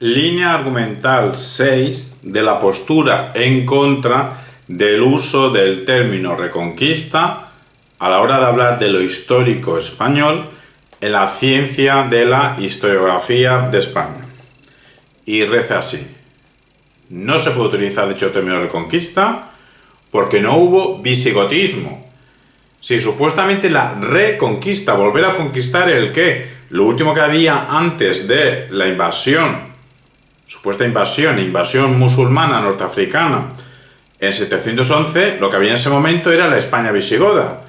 Línea argumental 6 de la postura en contra del uso del término reconquista a la hora de hablar de lo histórico español en la ciencia de la historiografía de España. Y reza así: no se puede utilizar dicho término reconquista porque no hubo visigotismo. Si supuestamente la reconquista, volver a conquistar el qué, lo último que había antes de la invasión, supuesta invasión musulmana norteafricana en 711, lo que había en ese momento era la España visigoda.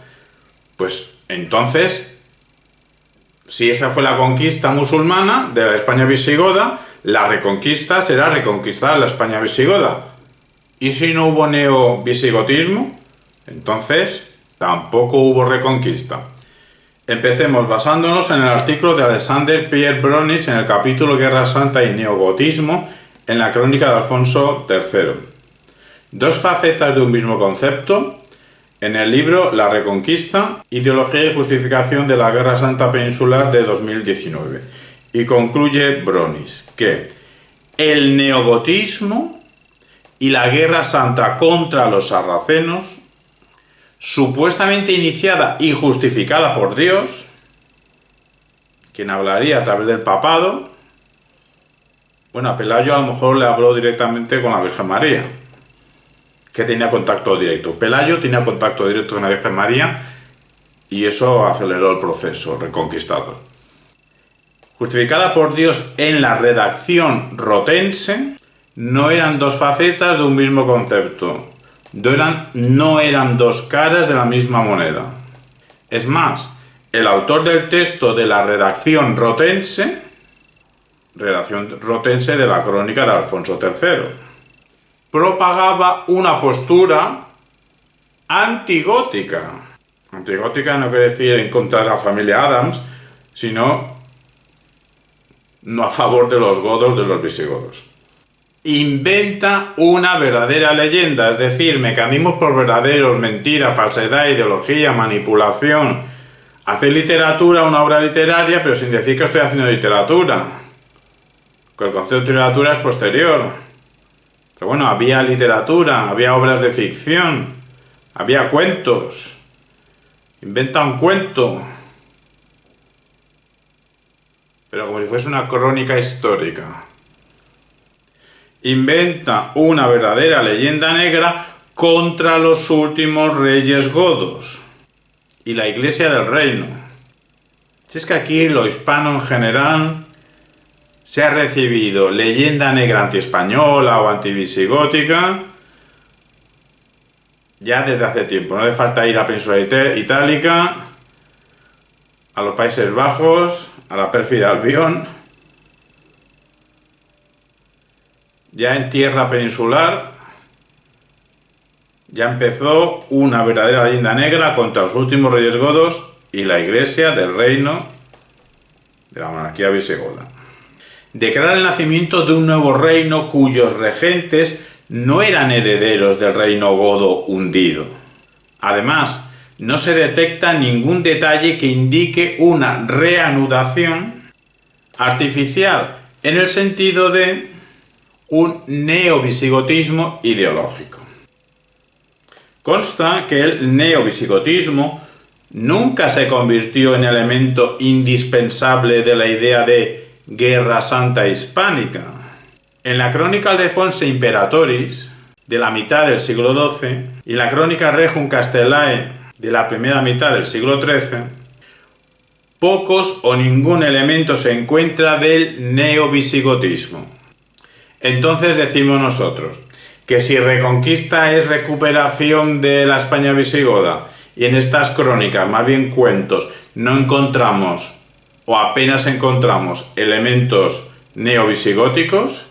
Pues entonces, si esa fue la conquista musulmana de la España visigoda, la reconquista será reconquistar la España visigoda. ¿Y si no hubo neovisigotismo? Entonces tampoco hubo reconquista. Empecemos basándonos en el artículo de Alexander Pierre Bronisch en el capítulo Guerra Santa y Neogotismo en la crónica de Alfonso III. Dos facetas de un mismo concepto en el libro La Reconquista, Ideología y Justificación de la Guerra Santa Peninsular de 2019. Y concluye Bronisch que el neogotismo y la Guerra Santa contra los sarracenos, supuestamente iniciada y justificada por Dios, quien hablaría a través del papado. Bueno, a Pelayo a lo mejor le habló directamente con la Virgen María, que tenía contacto directo. Pelayo tenía contacto directo con la Virgen María y eso aceleró el proceso reconquistador. Justificada por Dios en la redacción rotense, no eran dos facetas de un mismo concepto. No eran dos caras de la misma moneda. Es más, el autor del texto de la redacción rotense de la crónica de Alfonso III, propagaba una postura antigótica. Antigótica no quiere decir en contra de la familia Adams, sino no a favor de los godos, de los visigodos. Inventa una verdadera leyenda, es decir, mecanismos por verdaderos, mentira, falsedad, ideología, manipulación. Hacer literatura, una obra literaria, pero sin decir que estoy haciendo literatura, que el concepto de literatura es posterior. Pero bueno, había literatura, había obras de ficción, había cuentos. Inventa un cuento, pero como si fuese una crónica histórica. Inventa una verdadera leyenda negra contra los últimos reyes godos y la Iglesia del Reino. Si es que aquí lo hispano en general se ha recibido leyenda negra antiespañola o antivisigótica ya desde hace tiempo. No hace falta ir a la península itálica, a los Países Bajos, a la pérfida Albión. Ya en tierra peninsular ya empezó una verdadera leyenda negra contra los últimos reyes godos y la Iglesia del Reino de la monarquía visigoda. Declara el nacimiento de un nuevo reino cuyos regentes no eran herederos del reino godo hundido. Además, no se detecta ningún detalle que indique una reanudación artificial en el sentido de un neovisigotismo ideológico. Consta que el neovisigotismo nunca se convirtió en elemento indispensable de la idea de Guerra Santa Hispánica. En la Crónica Aldefonse Imperatoris de la mitad del siglo XII y en la Crónica Regum Castellae de la primera mitad del siglo XIII, pocos o ningún elemento se encuentra del neovisigotismo. Entonces decimos nosotros que si reconquista es recuperación de la España visigoda y en estas crónicas, más bien cuentos, no encontramos o apenas encontramos elementos neovisigóticos,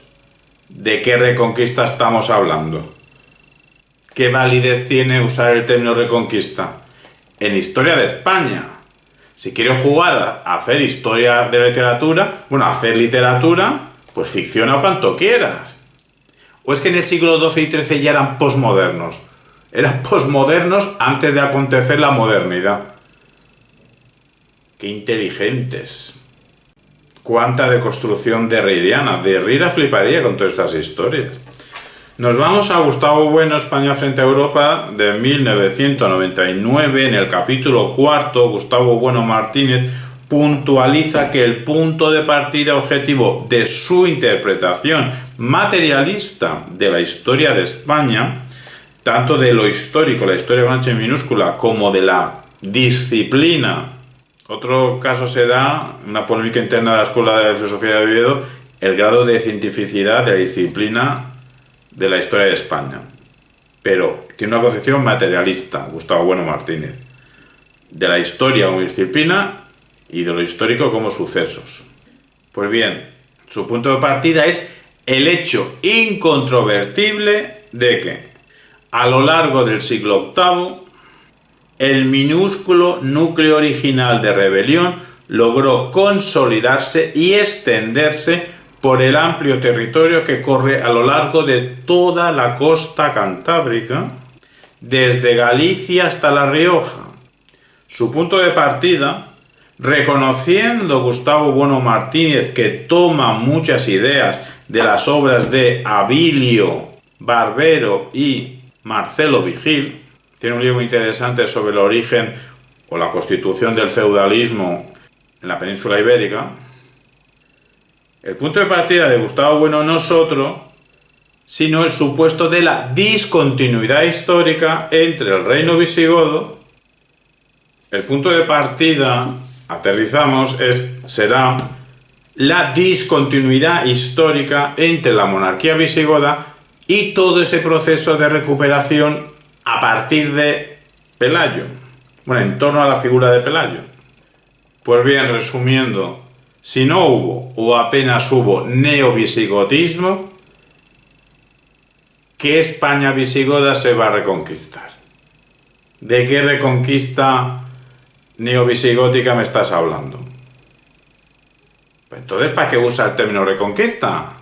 ¿de qué reconquista estamos hablando? ¿Qué validez tiene usar el término reconquista? En historia de España. Si quiero jugar a hacer historia de literatura, hacer literatura, pues ficciona cuanto quieras. ¿O es que en el siglo XII y XIII ya eran posmodernos? Eran posmodernos antes de acontecer la modernidad. ¡Qué inteligentes! Cuánta deconstrucción derridiana. Derrida fliparía con todas estas historias. Nos vamos a Gustavo Bueno, España frente a Europa, de 1999. En el capítulo 4, Gustavo Bueno Martínez puntualiza que el punto de partida objetivo de su interpretación materialista de la historia de España, tanto de lo histórico, la historia con H minúscula, como de la disciplina. Otro caso será una polémica interna de la Escuela de Filosofía de Oviedo, el grado de cientificidad de la disciplina de la historia de España. Pero tiene una concepción materialista, Gustavo Bueno Martínez, de la historia como disciplina y de lo histórico como sucesos. Pues bien, su punto de partida es el hecho incontrovertible de que a lo largo del siglo VIII el minúsculo núcleo original de rebelión logró consolidarse y extenderse por el amplio territorio que corre a lo largo de toda la costa cantábrica, desde Galicia hasta La Rioja. Su punto de partida, reconociendo Gustavo Bueno Martínez que toma muchas ideas de las obras de Abilio, Barbero y Marcelo Vigil, tiene un libro muy interesante sobre el origen o la constitución del feudalismo en la península ibérica. El punto de partida de Gustavo Bueno no es otro, sino el supuesto de la discontinuidad histórica entre el reino visigodo. El punto de partida, aterrizamos, será la discontinuidad histórica entre la monarquía visigoda y todo ese proceso de recuperación a partir de Pelayo. Bueno, en torno a la figura de Pelayo. Pues bien, resumiendo, si no hubo o apenas hubo neovisigotismo, ¿qué España visigoda se va a reconquistar? ¿De qué reconquista neovisigótica me estás hablando? Pues entonces, ¿para qué usa el término reconquista?